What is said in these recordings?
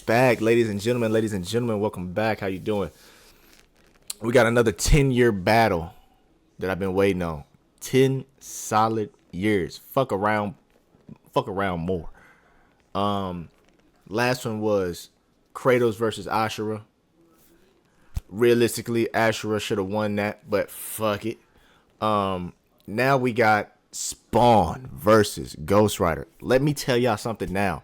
back, ladies and gentlemen, welcome back. How you doing? We got another 10-year battle that I've been waiting on. 10 solid years. Fuck around more. Last one was Kratos versus Ashura. Realistically, Ashura should have won that, but fuck it. Now we got Spawn versus Ghost Rider. Let me tell y'all something now.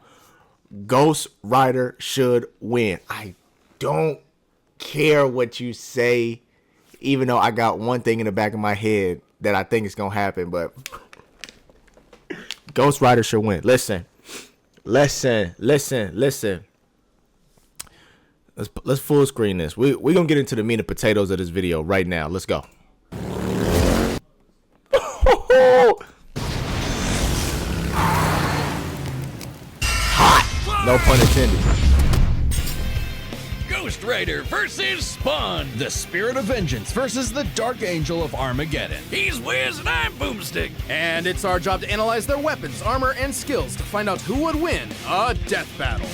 Ghost Rider should win. I don't care what you say, even though I got one thing in the back of my head that I think is gonna happen, but Ghost Rider should win. Listen. Let's full screen this. We're gonna get into the meat and potatoes of this video right now. Let's go. Hot! No pun intended. Ghost Rider versus Spawn. The Spirit of Vengeance versus the Dark Angel of Armageddon. He's Wiz and I'm Boomstick. And it's our job to analyze their weapons, armor, and skills to find out who would win a death battle.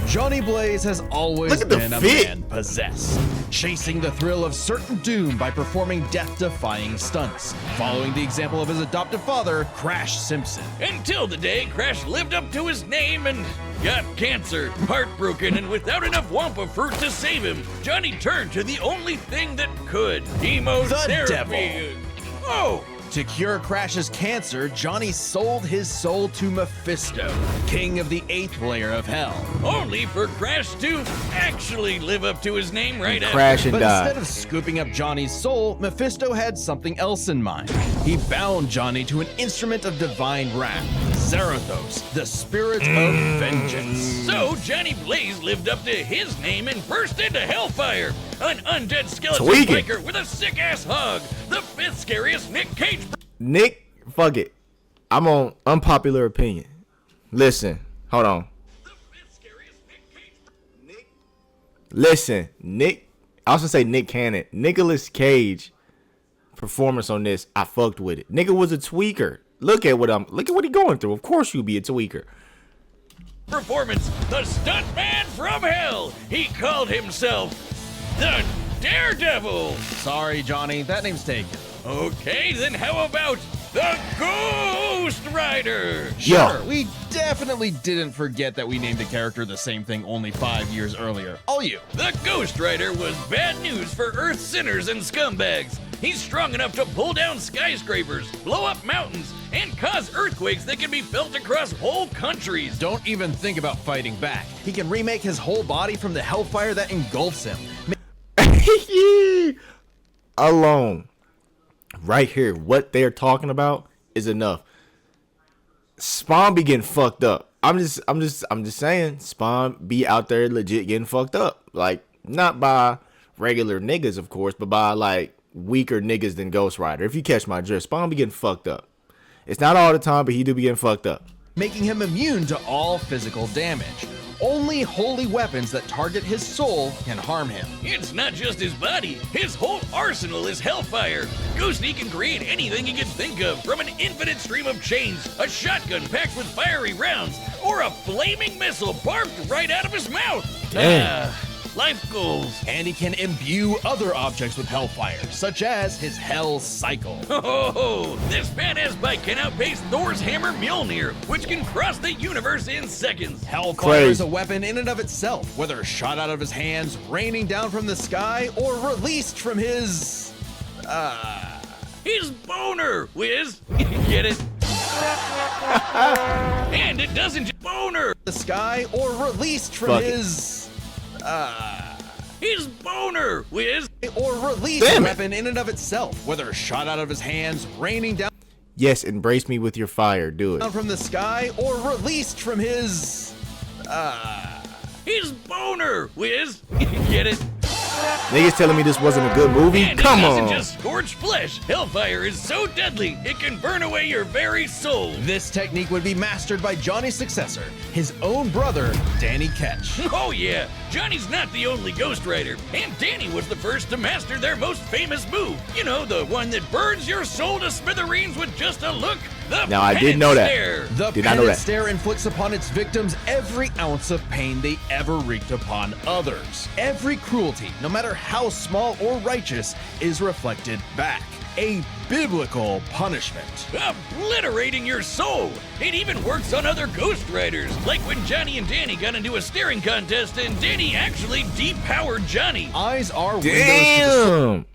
Johnny Blaze has always been a man possessed, chasing the thrill of certain doom by performing death-defying stunts, following the example of his adoptive father, Crash Simpson. Until the day Crash lived up to his name and got cancer. Heartbroken and without enough Wampa fruit to save him, Johnny turned to the only thing that could. Chemotherapy. The devil. Oh! To cure Crash's cancer, Johnny sold his soul to Mephisto, king of the 8th layer of hell. Only for Crash to actually live up to his name right after. Crash and But die. instead of scooping up Johnny's soul, Mephisto had something else in mind. He bound Johnny to an instrument of divine wrath, Zarathos, the Spirit of Vengeance. So Johnny Blaze lived up to his name and burst into hellfire. An undead skeleton Tweaking. biker with a sick-ass hug. The 5th scariest Nick Cage. Nick, fuck it. I'm on unpopular opinion. Listen, hold on. Listen, Nick, I was gonna say Nick Cannon. Nicolas Cage performance on this, I fucked with it. Nigga was a tweaker. Look at what he going through. Of course you'd be a tweaker. Performance, the stuntman from hell. He called himself the Daredevil. Sorry, Johnny, that name's taken. Okay, then how about the Ghost Rider? Yo. Sure, we definitely didn't forget that we named the character the same thing only 5 years earlier. All you. The Ghost Rider was bad news for Earth's sinners and scumbags. He's strong enough to pull down skyscrapers, blow up mountains, and cause earthquakes that can be felt across whole countries. Don't even think about fighting back. He can remake his whole body from the hellfire that engulfs him. Alone. Right here, what they're talking about is enough. Spawn be getting fucked up. I'm just saying, Spawn be out there legit getting fucked up. Like, not by regular niggas, of course, but by like weaker niggas than Ghost Rider. If you catch my drift, Spawn be getting fucked up. It's not all the time, but he do be getting fucked up. Making him immune to all physical damage. Only holy weapons that target his soul can harm him. It's not just his body. His whole arsenal is hellfire. Ghosty can create anything he can think of, from an infinite stream of chains, a shotgun packed with fiery rounds, or a flaming missile barfed right out of his mouth. Damn. Life goals. And he can imbue other objects with hellfire, such as his Hell Cycle. Oh, this badass bike can outpace Thor's hammer Mjolnir, which can cross the universe in seconds. Hellfire Crazy. is a weapon in and of itself, whether shot out of his hands, raining down from the sky, or released from his... His boner, Wiz. Get it? And it doesn't just boner. the sky, or released from Fuck it. His boner, Wiz. or released Damn a it. weapon in and of itself, whether shot out of his hands, raining down Yes, embrace me with your fire. Do it. from the sky, or released from his... His boner, Wiz. Get it? Niggas telling me this wasn't a good movie? And Come it doesn't on. just scorch flesh. Hellfire is so deadly, it can burn away your very soul. This technique would be mastered by Johnny's successor, his own brother, Danny Ketch. Oh yeah, Johnny's not the only Ghost Rider, and Danny was the first to master their most famous move. You know, the one that burns your soul to smithereens with just a look. The Now, I did know that. Stare. The Did not know penance that. stare inflicts upon its victims every ounce of pain they ever wreaked upon others. Every cruelty, no matter how small or righteous, is reflected back. A biblical punishment. Obliterating your soul. It even works on other Ghost Riders, like when Johnny and Danny got into a staring contest and Danny actually depowered Johnny. Eyes are windows to the soul. Damn.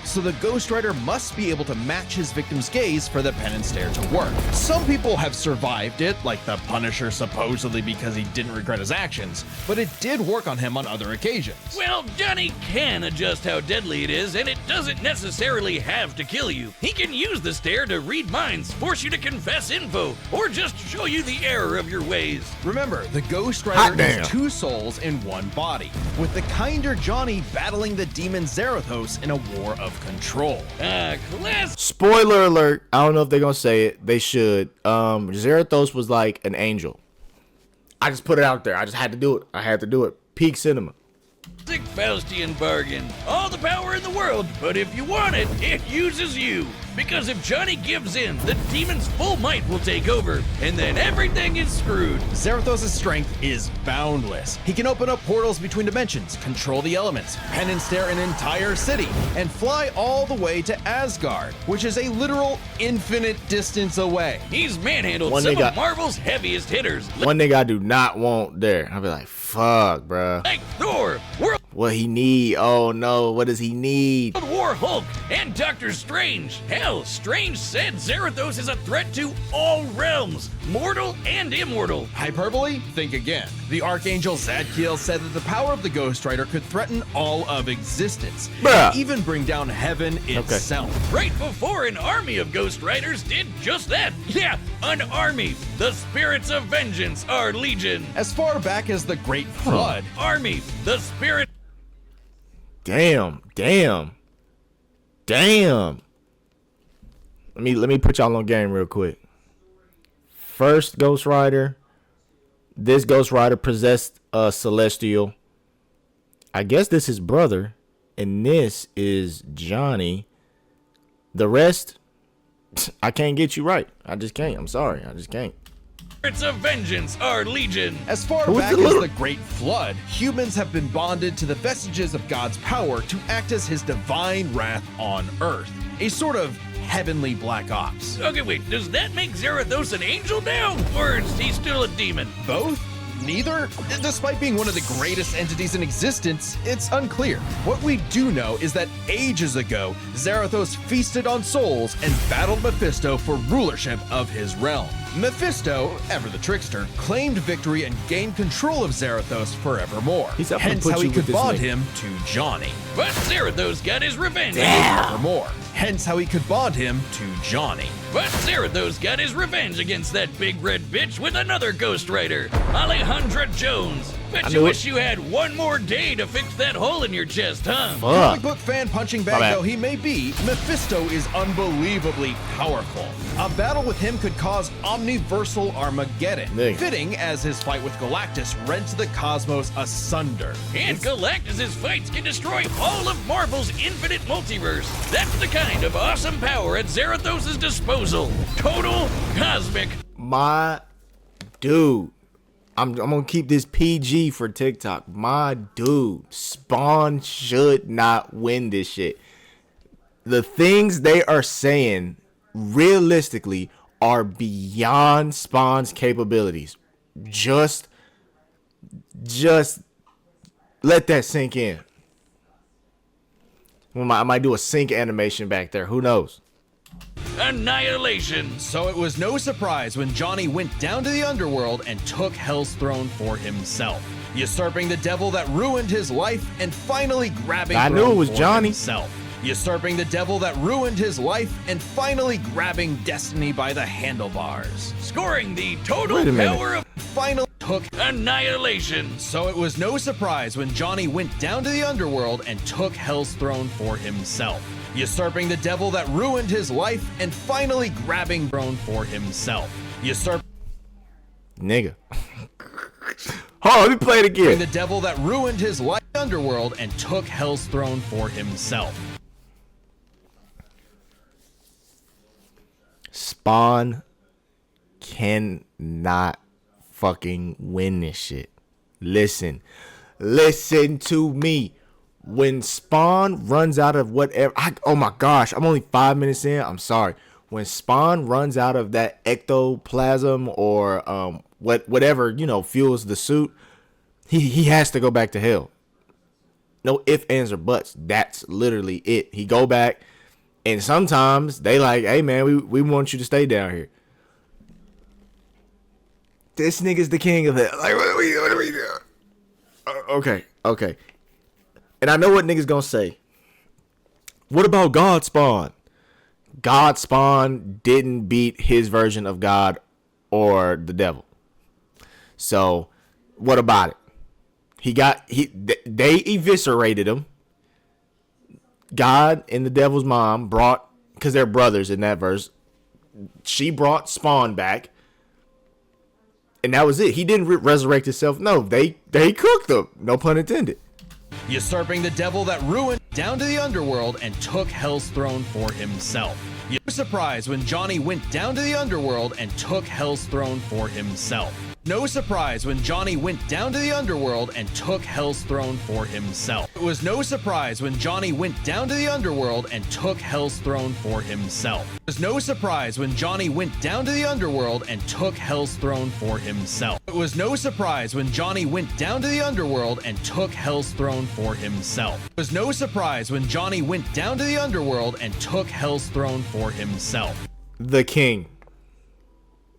So the Ghost Rider must be able to match his victim's gaze for the penance stare to work. Some people have survived it, like the Punisher supposedly because he didn't regret his actions, but it did work on him on other occasions. Well, Johnny can adjust how deadly it is, and it doesn't necessarily have to kill you. He can use the stare to read minds, force you to confess info, or just show you the error of your ways. Remember, the Ghost Hot Rider damn. is two souls in one body, with the kinder Johnny battling the demon Zarathos in a war of control. Class. Spoiler alert. I don't know if they're gonna say it. They should. Zarathos was like an angel. I just put it out there. I just had to do it. I had to do it. Peak cinema. Sick Faustian bargain. All the power in the world, but if you want it, it uses you. Because if Johnny gives in, the demon's full might will take over, and then everything is screwed. Zarathos' strength is boundless. He can open up portals between dimensions, control the elements, penance stare an entire city, and fly all the way to Asgard, which is a literal infinite distance away. He's manhandled One some nigga- of Marvel's heaviest hitters, One nigga I do not want there. I'll be like, fuck, bruh. like Thor, World What he need? Oh no, what does he need? War Hulk, and Doctor Strange. Hell, Strange said Zarathos is a threat to all realms, mortal and immortal. Hyperbole? Think again. The Archangel Zadkiel said that the power of the Ghost Rider could threaten all of existence, Bruh. and even bring down heaven itself. Right before an army of Ghost Riders did just that. Yeah, an army. The spirits of vengeance are legion. As far back as the Great Flood, Army, the spirit. Damn. Let me put y'all on game real quick. First Ghost Rider. This Ghost Rider possessed a Celestial. I guess this is brother. And this is Johnny. The rest, I can't get you right. I just can't. I'm sorry. I just can't. Spirits of vengeance are legion. as far Who's back the as little- the Great Flood, humans have been bonded to the vestiges of God's power to act as his divine wrath on Earth. A sort of heavenly black ops. Okay, wait, does that make Zarathos an angel now? Or is he still a demon? Both? Neither? Despite being one of the greatest entities in existence, it's unclear. What we do know is that ages ago, Zarathos feasted on souls and battled Mephisto for rulership of his realm. Mephisto, ever the trickster, claimed victory and gained control of Zarathos forevermore. He's up to Hence put how you he with could this bond nigga. him to Johnny. But Zarathos got his revenge. Forevermore. Hence how he could bond him to Johnny. But Zarathos got his revenge against that big red bitch with another Ghost Rider, Alejandra Jones. Bet I you knew wish it. you had one more day to fix that hole in your chest, huh? Comic Fuck. book fan punching My bag bad. though he may be, Mephisto is unbelievably powerful. A battle with him could cause omniversal Armageddon, Nigga. fitting as his fight with Galactus rents the cosmos asunder. And Galactus' fights can destroy all of Marvel's infinite multiverse. That's the kind of awesome power at Zarathos' disposal. Total cosmic. My dude. I'm gonna keep this PG for TikTok. My dude, Spawn should not win this shit. The things they are saying realistically are beyond Spawn's capabilities. Just let that sink in. I might do a sync animation back there. Who knows? Annihilation. So it was no surprise when Johnny went down to the underworld and took Hell's throne for himself, usurping the devil that ruined his life and finally grabbing I knew throne it was for Johnny. himself. Usurping the devil that ruined his life and finally grabbing destiny by the handlebars. Scoring the total Wait a minute. power of Finally took annihilation. So it was no surprise when Johnny went down to the underworld and took Hell's throne for himself, usurping the devil that ruined his life and finally grabbing throne for himself. Usurping Nigga. Hold on, let me play it again. the devil that ruined his life in the underworld and took Hell's throne for himself. Spawn cannot fucking win this shit. Listen to me. When Spawn runs out of whatever, oh my gosh, I'm only 5 minutes in. I'm sorry. When Spawn runs out of that ectoplasm or whatever, you know, fuels the suit, he has to go back to hell. No ifs, ands, or buts. That's literally it. He go back, and sometimes they like, hey man, we want you to stay down here. This nigga's the king of it. Like, what are we doing? Okay. And I know what niggas gonna say. What about God Spawn? God Spawn didn't beat his version of God or the devil. So, what about it? They eviscerated him. God and the devil's mom brought, because they're brothers in that verse, she brought Spawn back. And that was it. He didn't resurrect himself. No, they cooked him. No pun intended. Usurping the devil that ruined down to the underworld and took Hell's throne for himself. You were surprised when Johnny went down to the underworld and took Hell's throne for himself. No surprise when Johnny went down to the underworld and took Hell's throne for himself. It was no surprise when Johnny went down to the underworld and took Hell's throne for himself. It was no surprise when Johnny went down to the underworld and took Hell's throne for himself. It was no surprise when Johnny went down to the underworld and took Hell's throne for himself. It was no surprise when Johnny went down to the underworld and took Hell's throne for himself. The king.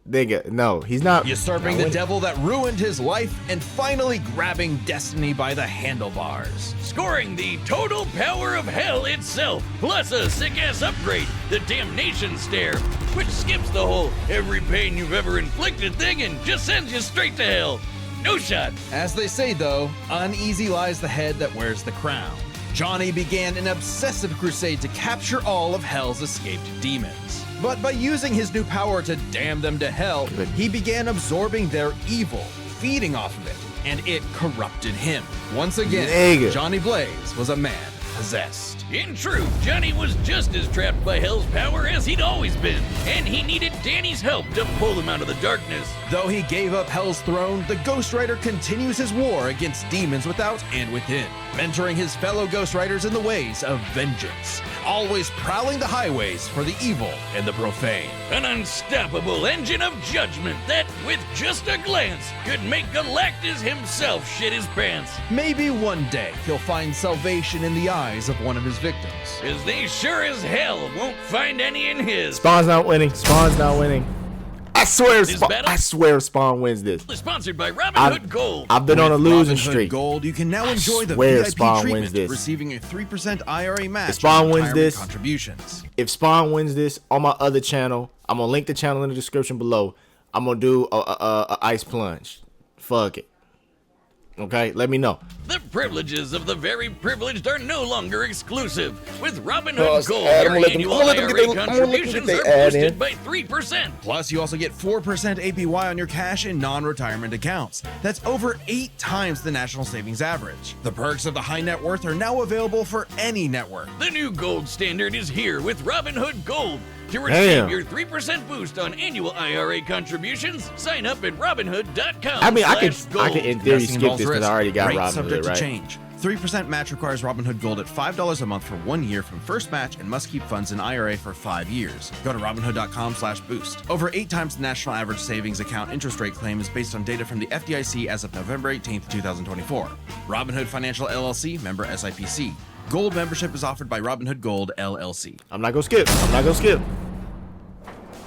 Nigga, no, he's not. Usurping the devil that ruined his life and finally grabbing destiny by the handlebars. Scoring the total power of hell itself, plus a sick-ass upgrade, the Damnation Stare, which skips the whole every pain you've ever inflicted thing and just sends you straight to hell. No shot. As they say though, uneasy lies the head that wears the crown. Johnny began an obsessive crusade to capture all of Hell's escaped demons. But by using his new power to damn them to hell, he began absorbing their evil, feeding off of it, and it corrupted him. Once again, Johnny Blaze was a man possessed. In truth, Johnny was just as trapped by Hell's power as he'd always been, and he needed Danny's help to pull him out of the darkness. Though he gave up Hell's throne, the Ghost Rider continues his war against demons without and within, mentoring his fellow Ghost Riders in the ways of vengeance, always prowling the highways for the evil and the profane. An unstoppable engine of judgment that, with just a glance, could make Galactus himself shit his pants. Maybe one day he'll find salvation in the eyes of one of his victims. As they sure as hell won't find any in his. Spawn's not winning. I swear Spawn wins this. Sponsored by Robinhood Gold. I've been on a losing streak. Gold, you can now enjoy the VIP Spawn treatment, wins this. receiving a 3% IRA match. If Spawn wins this, contributions. If Spawn wins this on my other channel, I'm gonna link the channel in the description below. I'm gonna do a ice plunge. Fuck it. Okay, let me know. The privileges of the very privileged are no longer exclusive. With Robinhood Gold, your annual IRA contributions are boosted by 3%. Plus, you also get 4% APY on your cash in non-retirement accounts. That's over 8 times the national savings average. The perks of the high net worth are now available for any network. The new gold standard is here with Robinhood Gold. To receive your 3% boost on annual IRA contributions, sign up at Robinhood.com. I mean, I can in theory skip this because I already got Robinhood, subject right? to change. 3% match requires Robinhood Gold at $5 a month for 1 year from first match and must keep funds in IRA for 5 years. Go to Robinhood.com/boost. Over 8 times the national average savings account interest rate claim is based on data from the FDIC as of November 18th, 2024. Robinhood Financial LLC, member SIPC. Gold membership is offered by Robinhood Gold LLC. I'm not gonna skip.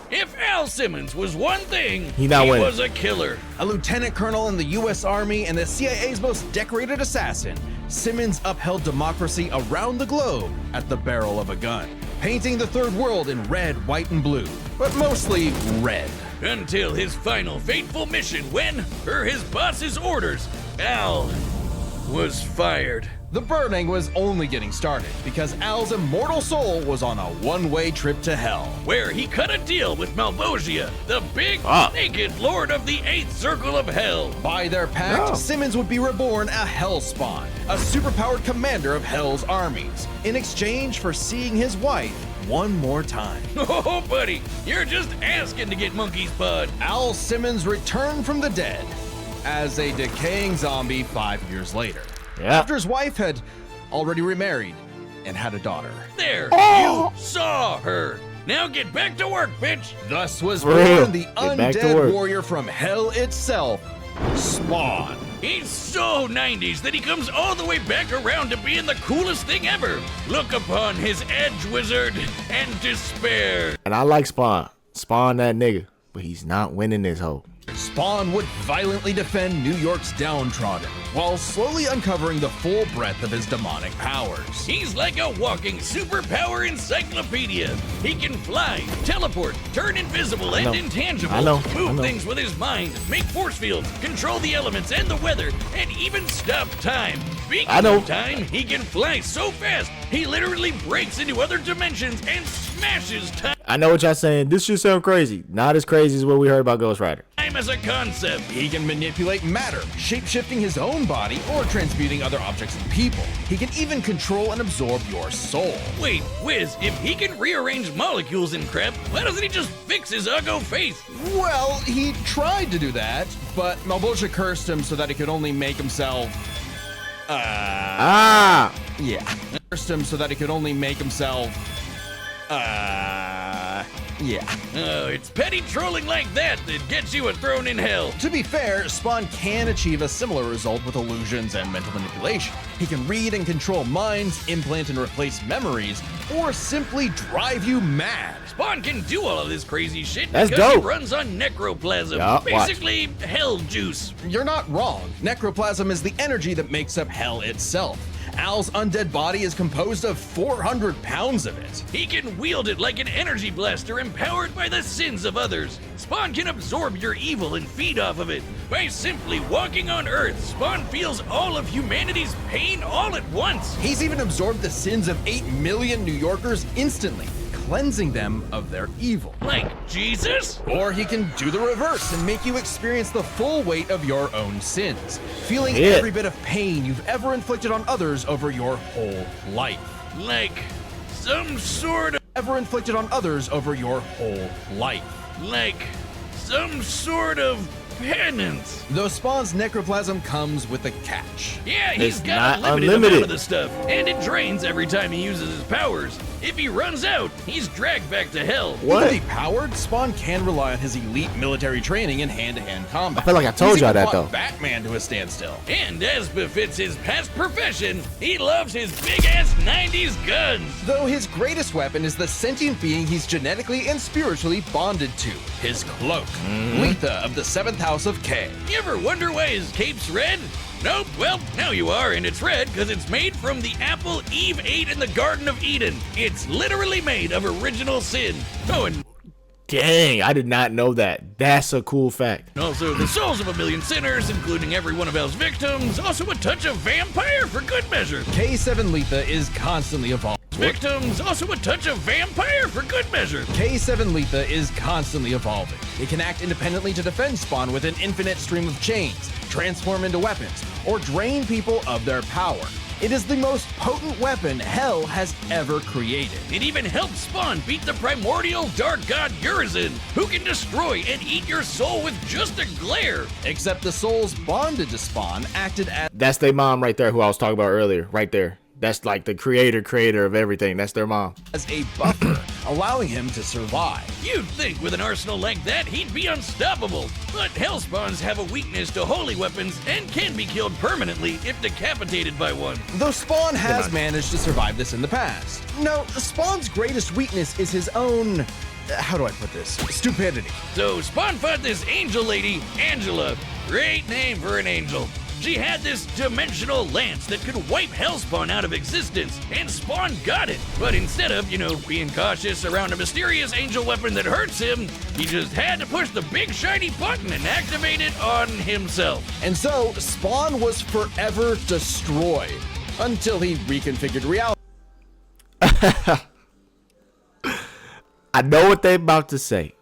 If Al Simmons was one thing, he winning. Was a killer. A lieutenant colonel in the U.S. Army and the CIA's most decorated assassin, Simmons upheld democracy around the globe at the barrel of a gun, painting the third world in red, white, and blue, but mostly red. Until his final fateful mission when, per his boss's orders, Al was fired. The burning was only getting started because Al's immortal soul was on a one-way trip to hell, where he cut a deal with Malvosia, the big, naked lord of the 8th Circle of Hell. By their pact, Simmons would be reborn a Hellspawn, a superpowered commander of Hell's armies, in exchange for seeing his wife one more time. Oh, buddy, you're just asking to get monkey's blood. Al Simmons returned from the dead as a decaying zombie 5 years later. Yeah. After his wife had already remarried and had a daughter. There, you saw her. Now get back to work, bitch. Thus was For real. born the Get back to undead work. warrior from hell itself, Spawn. He's so 90s that he comes all the way back around to being the coolest thing ever. Look upon his edge, wizard, and despair. And I like Spawn. Spawn that nigga. But he's not winning this hoe. Spawn would violently defend New York's downtrodden, while slowly uncovering the full breadth of his demonic powers. He's like a walking superpower encyclopedia. He can fly, teleport, turn invisible and know. intangible, I know. move things with his mind, make force fields, control the elements and the weather, and even stop time. Speaking I know. of time, he can fly so fast, he literally breaks into other dimensions and smashes time I know what y'all saying. This should sound crazy. Not as crazy as what we heard about Ghost Rider. as a concept. He can manipulate matter, shape-shifting his own body or transmuting other objects and people. He can even control and absorb your soul. Wait, Wiz, if he can rearrange molecules in crap, why doesn't he just fix his uggo face? Well, he tried to do that, but Malebolgia cursed him so that he could only make himself... Ah! yeah. Cursed him so that he could only make himself... yeah. Oh, it's petty trolling like that that gets you a throne in hell. To be fair, Spawn can achieve a similar result with illusions and mental manipulation. He can read and control minds, implant and replace memories, or simply drive you mad. Spawn can do all of this crazy shit That's because dope. he runs on necroplasm. Yeah, watch. Basically, hell juice. You're not wrong. Necroplasm is the energy that makes up hell itself. Al's undead body is composed of 400 pounds of it. He can wield it like an energy blaster empowered by the sins of others. Spawn can absorb your evil and feed off of it. By simply walking on Earth, Spawn feels all of humanity's pain all at once. He's even absorbed the sins of 8 million New Yorkers instantly, cleansing them of their evil. Like Jesus? Or he can do the reverse and make you experience the full weight of your own sins, feeling Yeah. every bit of pain you've ever inflicted on others over your whole life. Like some sort of Ever inflicted on others over your whole life. penance. Though Spawn's necroplasm comes with a catch. Yeah, he's It's got a not limited amount unlimited. of the stuff, and it drains every time he uses his powers. If he runs out, he's dragged back to hell. What? Even depowered, Spawn can rely on his elite military training in hand-to-hand combat. I feel like I told He's y'all even that, fought though. Batman to a standstill. And as befits his past profession, he loves his big-ass 90s guns. Though his greatest weapon is the sentient being he's genetically and spiritually bonded to, his cloak. Letha of the 7th House of K. You ever wonder why his cape's red? Nope, well, now you are, and it's red because it's made from the apple Eve ate in the Garden of Eden. It's literally made of original sin. Oh, and Dang, I did not know that. That's a cool fact. also the souls of a million sinners, including every one of Hell's victims. Also a touch of vampire for good measure. K7 Letha is constantly evolving. Victims, also a touch of vampire for good measure. K7 Letha is constantly evolving. It can act independently to defend Spawn with an infinite stream of chains, transform into weapons, or drain people of their power. It is the most potent weapon Hell has ever created. It even helped Spawn beat the primordial dark god Urizen, who can destroy and eat your soul with just a glare. Except the souls bonded to Spawn acted That's their mom right there who I was talking about earlier. Right there. That's like the creator of everything. That's their mom. as a buffer, allowing him to survive. You'd think with an arsenal like that, he'd be unstoppable. But Hellspawns have a weakness to holy weapons and can be killed permanently if decapitated by one. Though Spawn has on. managed to survive this in the past. No, Spawn's greatest weakness is his own... how do I put this? Stupidity. So Spawn fought this angel lady, Angela. Great name for an angel. She had this dimensional lance that could wipe Hellspawn out of existence, and Spawn got it. But instead of, being cautious around a mysterious angel weapon that hurts him, he just had to push the big shiny button and activate it on himself. And so, Spawn was forever destroyed until he reconfigured reality I know what they about to say.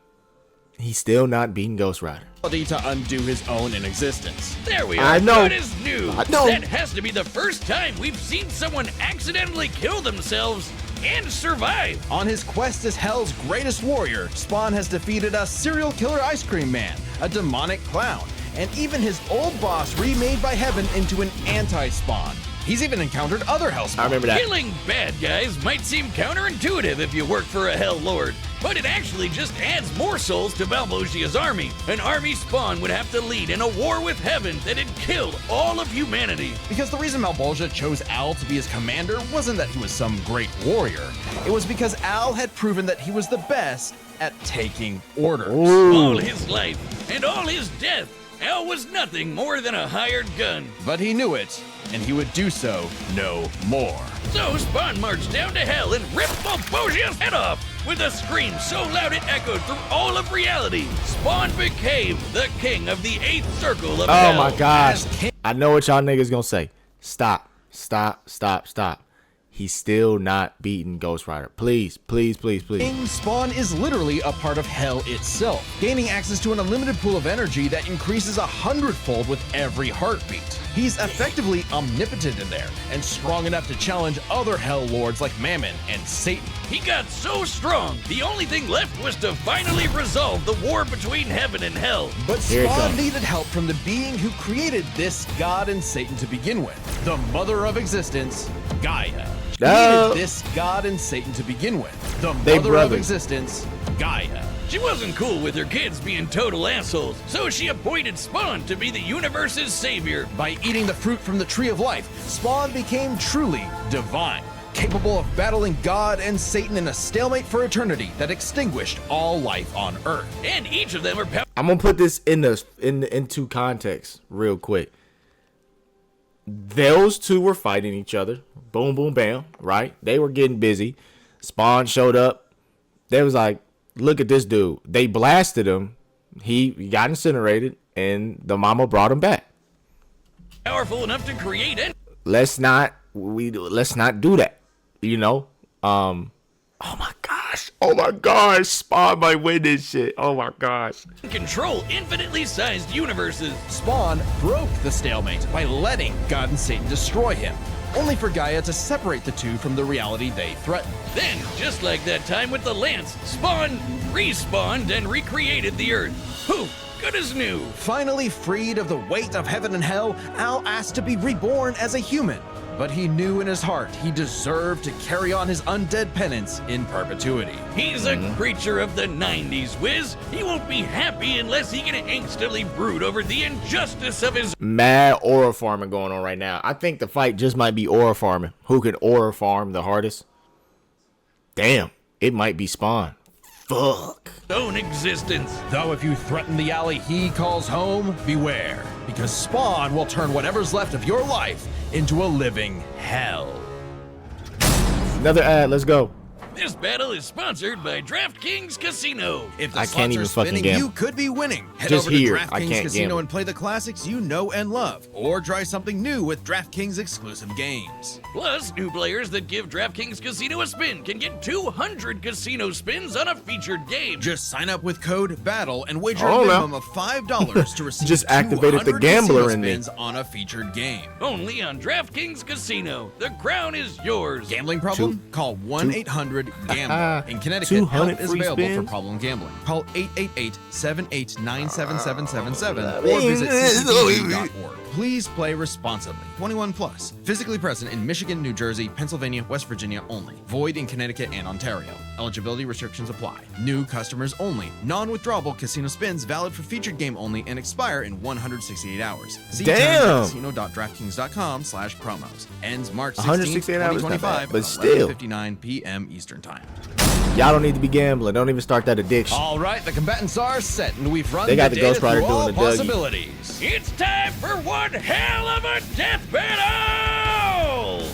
He's still not beating Ghost Rider. to undo his own inexistence. There we are. I know. Good as new. I know. That has to be the first time we've seen someone accidentally kill themselves and survive. On his quest as Hell's greatest warrior, Spawn has defeated a serial killer ice cream man, a demonic clown, and even his old boss remade by Heaven into an anti-Spawn. He's even encountered other Hellspawn. I remember that. Killing bad guys might seem counterintuitive if you work for a Hell Lord, but it actually just adds more souls to Malvosia's army. An army Spawn would have to lead in a war with Heaven that had killed all of humanity. Because the reason Malvolgia chose Al to be his commander wasn't that he was some great warrior. It was because Al had proven that he was the best at taking orders. All his life and all his death, Al was nothing more than a hired gun. But he knew it, and he would do so no more. So Spawn marched down to Hell and ripped Malvosia's head off with a scream so loud it echoed through all of reality. Spawn became the king of the 8th circle of Hell. Oh my gosh. I know what y'all niggas gonna say. Stop. Stop. Stop. Stop. He's still not beating Ghost Rider. Please, please, please, please. King Spawn is literally a part of Hell itself, gaining access to an unlimited pool of energy that increases 100-fold with every heartbeat. He's effectively omnipotent in there, and strong enough to challenge other Hell Lords like Mammon and Satan. He got so strong, the only thing left was to finally resolve the war between Heaven and Hell. But Here it Spawn comes. needed help from the being who created this god and Satan to begin with, the mother of existence, Gaia. He No. needed this god and Satan to begin with, the They mother of brothers. existence, Gaia. She wasn't cool with her kids being total assholes, so she appointed Spawn to be the universe's savior. By eating the fruit from the Tree of Life, Spawn became truly divine, capable of battling God and Satan in a stalemate for eternity that extinguished all life on Earth. And each of them are I'm gonna put this into context real quick. Those two were fighting each other. Boom, boom, bam. Right? They were getting busy. Spawn showed up. They was like, "Look at this dude." They blasted him. He got incinerated, and the mama brought him back. powerful enough to create and Let's not do that. You know. Oh my gosh. Spawn might win this shit. Oh my gosh. control infinitely sized universes. Spawn broke the stalemate by letting God and Satan destroy him, only for Gaia to separate the two from the reality they threatened. Then, just like that time with the Lance, Spawn respawned and recreated the Earth. Poof, good as new. Finally freed of the weight of heaven and hell, Al asked to be reborn as a human. But he knew in his heart he deserved to carry on his undead penance in perpetuity. He's a creature of the 90s, Wiz. He won't be happy unless he can angstily brood over the injustice of his Mad aura farming going on right now. I think the fight just might be aura farming. Who can aura farm the hardest? Damn, it might be Spawn. Fuck. own existence. Though if you threaten the alley he calls home, beware, because Spawn will turn whatever's left of your life into a living hell. Another ad, let's go. This battle is sponsored by DraftKings Casino. If the I slots can't even are fucking spinning, gamble. you could be winning. Head Just over here, to I DraftKings can't Casino gamble. and play the classics you know and love, or try something new with DraftKings exclusive games. Plus, new players that give DraftKings Casino a spin can get 200 casino spins on a featured game. Just sign up with code BATTLE and wager Oh, a no. minimum of $5 to receive Just activated the 200 gambler casino in me. spins on a featured game. Only on DraftKings Casino. The crown is yours. Gambling problem? Call 1-800-GAMBLER. In Connecticut, 200 help is free available spins? for problem gambling. Call 888-789-7777 or visit ccpg.org. Please play responsibly. 21 plus. Physically present in Michigan, New Jersey, Pennsylvania, West Virginia only. Void in Connecticut and Ontario. Eligibility restrictions apply. New customers only. Non-withdrawable casino spins valid for featured game only and expire in 168 hours. See Damn. casino.draftkings.com/promos. Ends March 16, 168 hours, not bad, 2025, but still. 11:59 p.m. Eastern Time. Y'all don't need to be gambling. Don't even start that addiction. All right, the combatants are set, and we've run They got the data Ghost Rider through doing all the Dougie. possibilities. It's time for one hell of a death battle!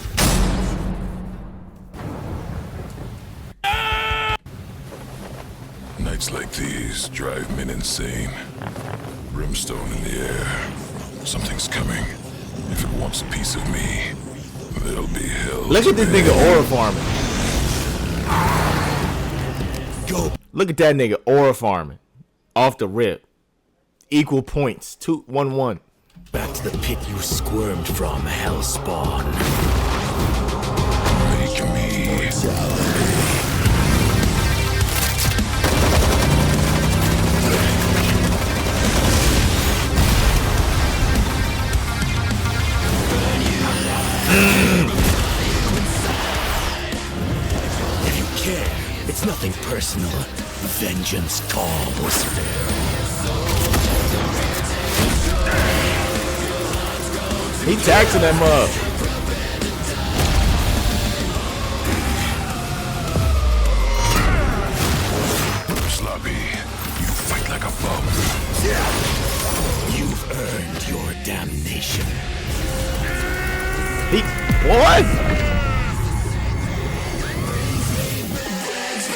Nights like these drive men insane. Brimstone in the air. Something's coming. If it wants a piece of me, there'll be hell. Look at this nigga aura farming. Go. Look at that nigga aura farming. Off the rip. Equal points. 2-1-1. Back to the pit you squirmed from, Hellspawn. Make Take me. If you care, it's nothing personal. Vengeance calls. He taxing them up. Sloppy, you fight like a bum. You've earned your damnation. What?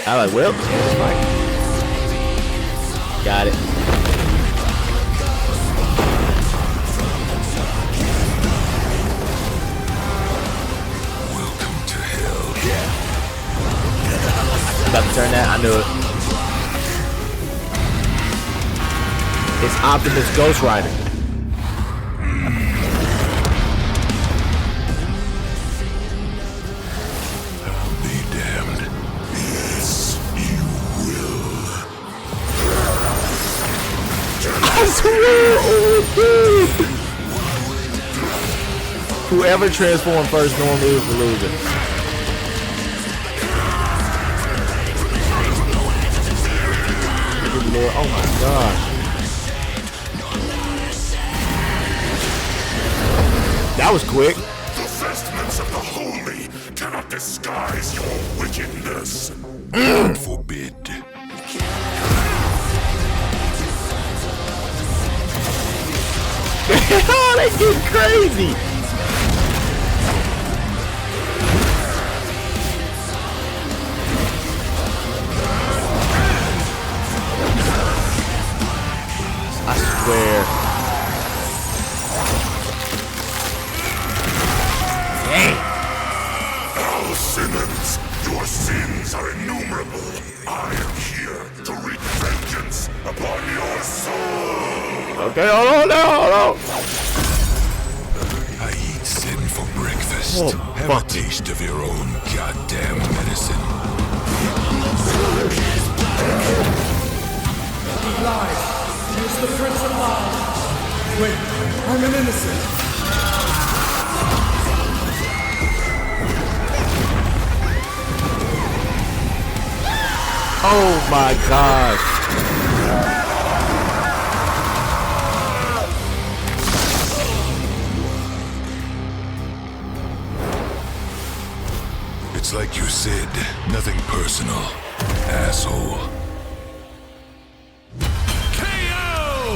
I like, well, got it. Welcome to hell. About to turn that, I knew it. It's Optimus Ghost Rider. Be damned. Yes, you will. I swear, oh, dude. Whoever transformed first normally is the loser. Good Lord, oh my gosh. That was quick. The vestments of the holy cannot disguise your wickedness. Forbid. Oh, they get crazy. I swear. Al Simmons, your sins are innumerable. I am here to wreak vengeance upon your soul. Okay, hold on. I eat sin for breakfast. Oh, Have fuck. a taste of your own goddamn medicine. Lies. He's the Prince of Lies. Wait, I'm an innocent. Oh my gosh. It's like you said, nothing personal, asshole.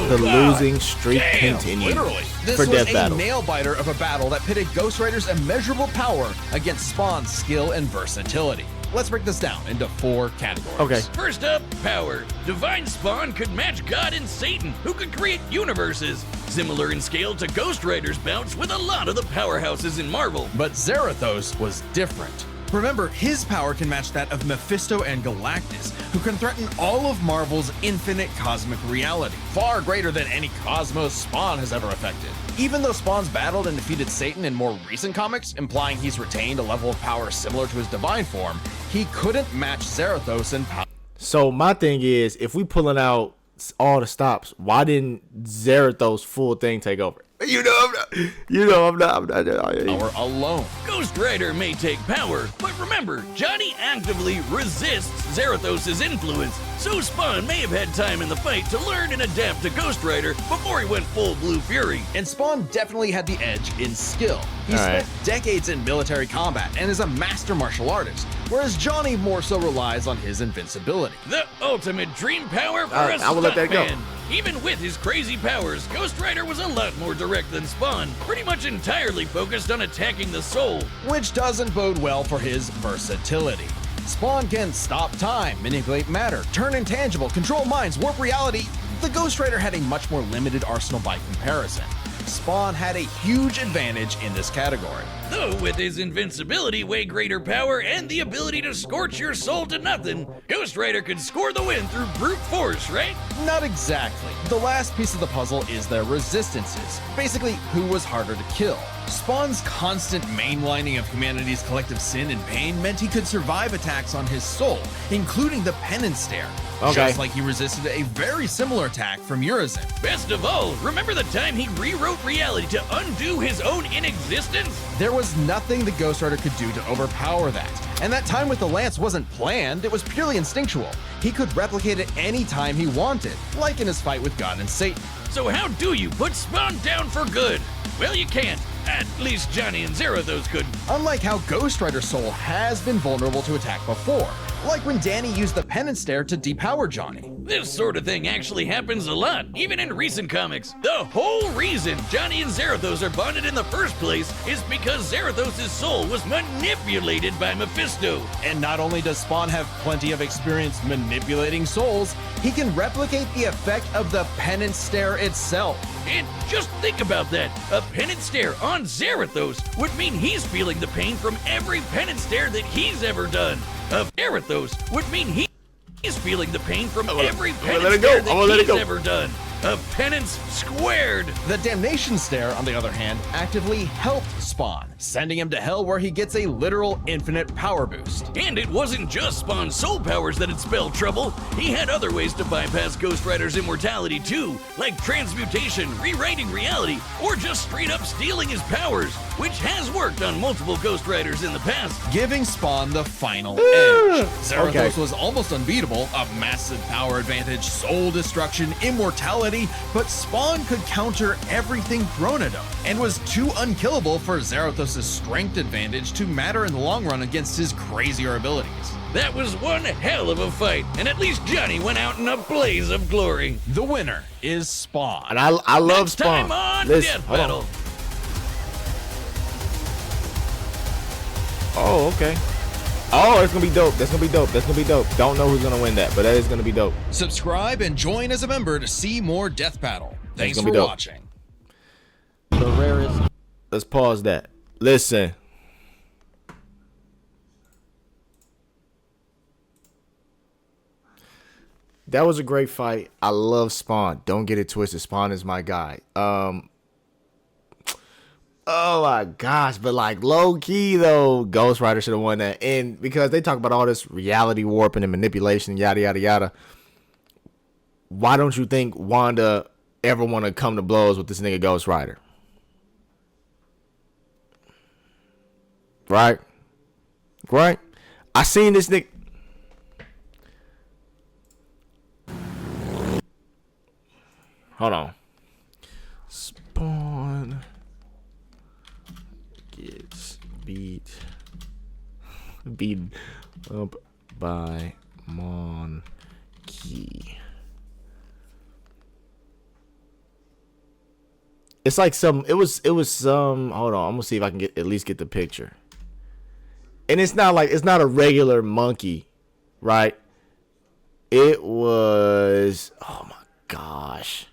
The losing streak Damn, continues Literally. This for was death a battle. nail-biter of a battle that pitted Ghost Rider's immeasurable power against Spawn's skill and versatility. Let's break this down into 4 categories. Okay. First up, power. Divine Spawn could match God and Satan, who could create universes. Similar in scale to Ghost Rider's bouts with a lot of the powerhouses in Marvel. But Zarathos was different. Remember, his power can match that of Mephisto and Galactus, who can threaten all of Marvel's infinite cosmic reality, far greater than any cosmos Spawn has ever affected. Even though Spawn's battled and defeated Satan in more recent comics, implying he's retained a level of power similar to his divine form, he couldn't match Zarathos in power. So my thing is, if we pulling out all the stops, why didn't Zarathos full thing take over? I'm not. Power alone. Ghost Rider may take power, but remember, Johnny actively resists Zarathos' influence, so Spawn may have had time in the fight to learn and adapt to Ghost Rider before he went full Blue Fury. And Spawn definitely had the edge in skill. He All spent right. decades in military combat and is a master martial artist, whereas Johnny more so relies on his invincibility. The ultimate dream power for a I will let that go. stuntman. Even with his crazy powers, Ghost Rider was a lot more direct than Spawn, pretty much entirely focused on attacking the soul. Which doesn't bode well for his versatility. Spawn can stop time, manipulate matter, turn intangible, control minds, warp reality. The Ghost Rider had a much more limited arsenal by comparison. Spawn had a huge advantage in this category. Though with his invincibility, way greater power, and the ability to scorch your soul to nothing, Ghost Rider could score the win through brute force, right? Not exactly. The last piece of the puzzle is their resistances. Basically, who was harder to kill. Spawn's constant mainlining of humanity's collective sin and pain meant he could survive attacks on his soul, including the penance stare. Okay. Just like he resisted a very similar attack from Urizen. Best of all, remember the time he rewrote reality to undo his own inexistence? There was nothing the Ghost Rider could do to overpower that. And that time with the lance wasn't planned, it was purely instinctual. He could replicate it any time he wanted, like in his fight with God and Satan. So how do you put Spawn down for good? Well, you can't. At least Johnny and Zarathos couldn't. Unlike how Ghost Rider's soul has been vulnerable to attack before, like when Danny used the penance stare to depower Johnny. This sort of thing actually happens a lot, even in recent comics. The whole reason Johnny and Zarathos are bonded in the first place is because Zarathos' soul was manipulated by Mephisto. And not only does Spawn have plenty of experience manipulating souls, he can replicate the effect of the penance stare itself. And just think about that. A penance stare on Zarathos would mean he's feeling the pain from every penance stare that he's ever done. Of Zarathos would mean he's feeling the pain from every penance stare that he's ever done. A penance squared. The damnation stare, on the other hand, actively helped Spawn, sending him to hell where he gets a literal infinite power boost. And it wasn't just Spawn's soul powers that had spelled trouble. He had other ways to bypass Ghost Rider's immortality too, like transmutation, rewriting reality, or just straight up stealing his powers, which has worked on multiple Ghost Riders in the past. Giving Spawn the final edge. Zarathos Okay. was almost unbeatable, a massive power advantage, soul destruction, immortality, but Spawn could counter everything thrown at him, and was too unkillable for Zarathos' strength advantage to matter in the long run against his crazier abilities. That was one hell of a fight, and at least Johnny went out in a blaze of glory. The winner is Spawn. And I love Next Spawn. time on Listen, Death hold on. Battle. Oh, okay. Oh, it's gonna be dope. That's gonna be dope. That's gonna be dope. Don't know who's gonna win that, but that is gonna be dope. Subscribe and join as a member to see more Death Battle. Thanks gonna for be dope. watching. The rarest. Let's pause that. Listen. That was a great fight. I love Spawn. Don't get it twisted. Spawn is my guy. Oh my gosh, but like low key though, Ghost Rider should have won that. And because they talk about all this reality warping and manipulation, yada yada yada. Why don't you think Wanda ever want to come to blows with this nigga Ghost Rider? Right? Right? I seen this nigga. Hold on. Spawn gets beat up by Monkey. It's like some it was some hold on, I'm gonna see if I can at least get the picture. And it's not a regular monkey, right? It was, oh my gosh.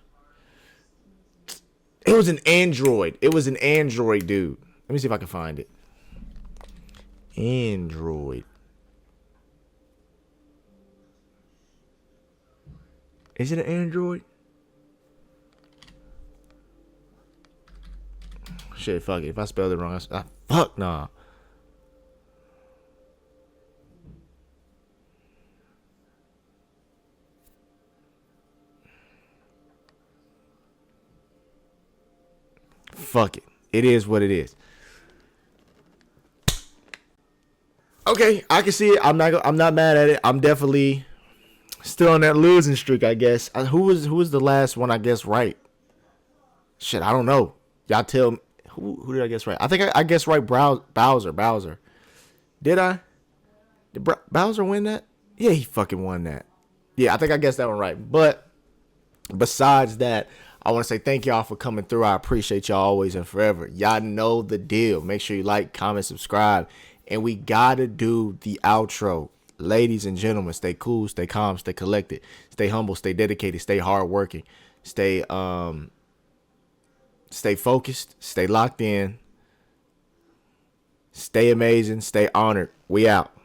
It was an android. It was an android dude. Let me see if I can find it. Android. Is it an android? Shit, fuck it. If I spelled it wrong, fuck nah. Fuck it. It is what it is. Okay, I can see it. I'm not mad at it. I'm definitely still on that losing streak, I guess. Who was the last one I guess right? Shit, I don't know. Y'all tell me. Who did I guess right? I think I guessed right. Bowser. Did I? Did Bowser win that? Yeah, he fucking won that. Yeah, I think I guessed that one right. But besides that, I want to say thank y'all for coming through. I appreciate y'all always and forever. Y'all know the deal. Make sure you like, comment, subscribe. And we got to do the outro. Ladies and gentlemen, stay cool, stay calm, stay collected, stay humble, stay dedicated, stay hardworking, stay Stay focused. Stay locked in. Stay amazing. Stay honored. We out.